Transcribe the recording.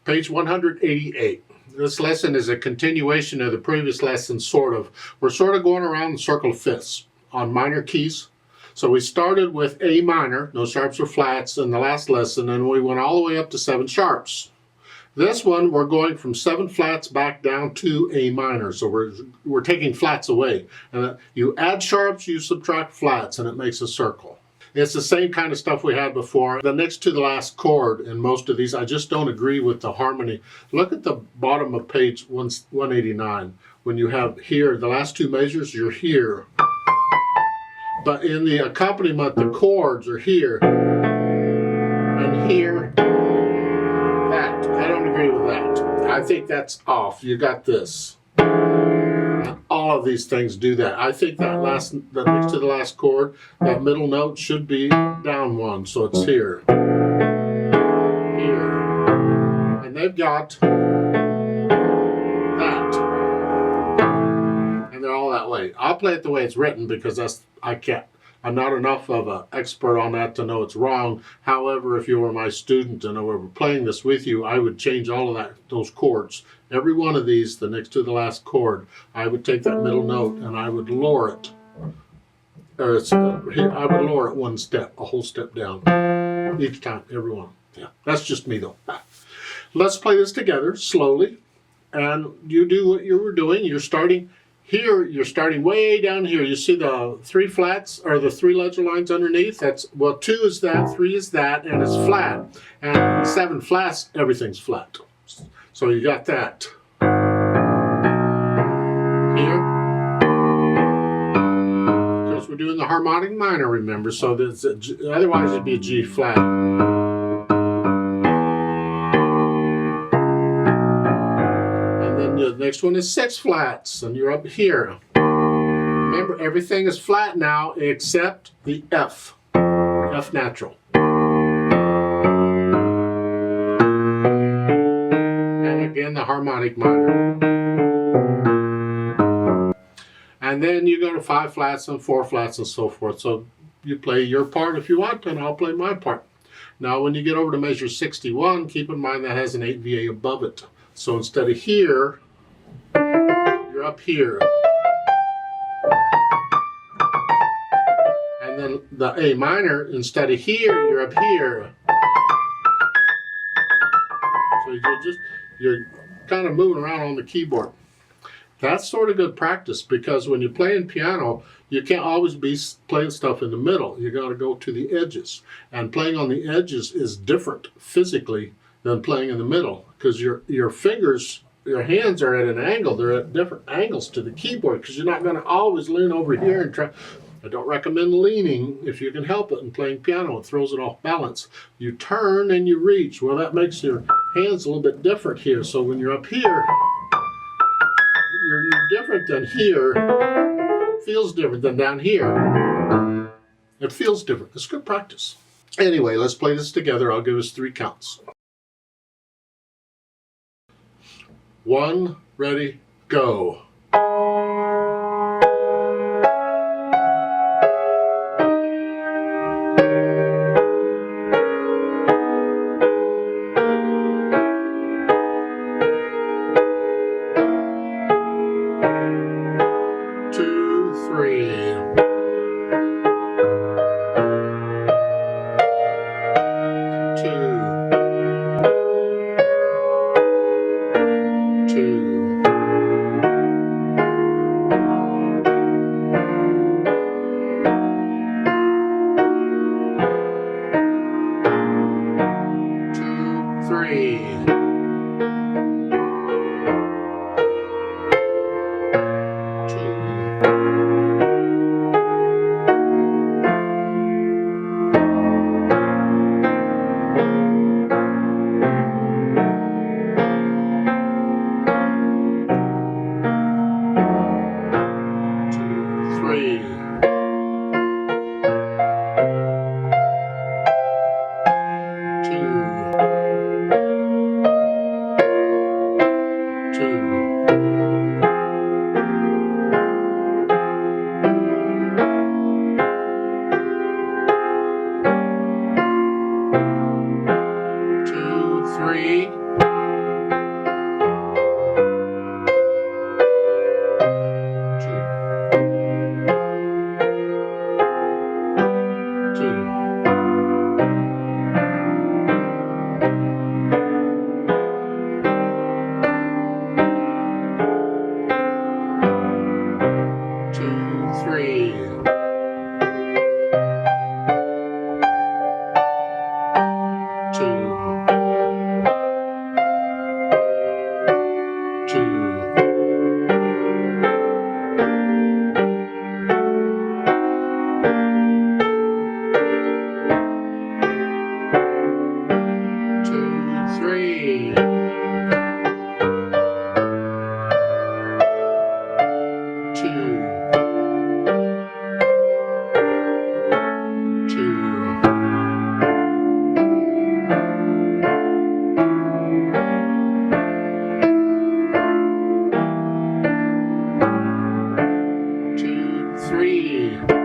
Page 188. This lesson is a continuation of the previous lesson, sort of. We're sort of going around the circle of fifths on minor keys. So we started with A minor, no sharps or flats, in the last lesson, and we went all the way up to 7 sharps. This one, we're going from 7 flats back down to A minor, so we're taking flats away. And you add sharps, you subtract flats, and it makes a circle. It's the same kind of stuff we had before. The next to the last chord in most of these, I just don't agree with the harmony. Look at the bottom of page 189. When you have here, the last 2 measures, you're here. But in the accompaniment, the chords are here and here. That, I don't agree with that. I think that's off. You got this. All of these things do that. I think that next to the last chord, that middle note should be down 1, so it's here. Here. And they've got that. And they're all that way. I'll play it the way it's written because I'm not enough of an expert on that to know it's wrong. However, if you were my student and I were playing this with you, I would change all of those chords. Every one of these, the next to the last chord, I would take that middle note and I would lower it. I would lower it 1 step, a whole step down. Each time, every one. Yeah, that's just me though. Let's play this together slowly. And you do what you were doing. You're starting here, you're starting way down here. You see the 3 flats, or the 3 ledger lines underneath? That's, well, 2 is that, 3 is that, and it's flat. And 7 flats, everything's flat. So you got that. Here. Because we're doing the harmonic minor, remember, so otherwise it'd be a G flat. The next one is 6 flats, and you're up here. Remember, everything is flat now except the F. F natural. And again, the harmonic minor. And then you go to 5 flats and 4 flats and so forth. So you play your part if you want, and I'll play my part. Now, when you get over to measure 61, keep in mind that has an 8 VA above it. So instead of here, you're up here. And then the A minor, instead of here, you're up here. So you're kind of moving around on the keyboard. That's sort of good practice, because when you're playing piano, you can't always be playing stuff in the middle. You got to go to the edges. And playing on the edges is different physically than playing in the middle, because your fingers, your hands are at an angle. They're at different angles to the keyboard, because you're not going to always lean over here and try. I don't recommend leaning if you can help it in playing piano. It throws it off balance. You turn and you reach. Well, that makes your hands a little bit different here. So when you're up here, you're different than here. It feels different than down here. It feels different. It's good practice. Anyway, let's play this together. I'll give us 3 counts. 1, ready, go. 3, 2, 2, 3.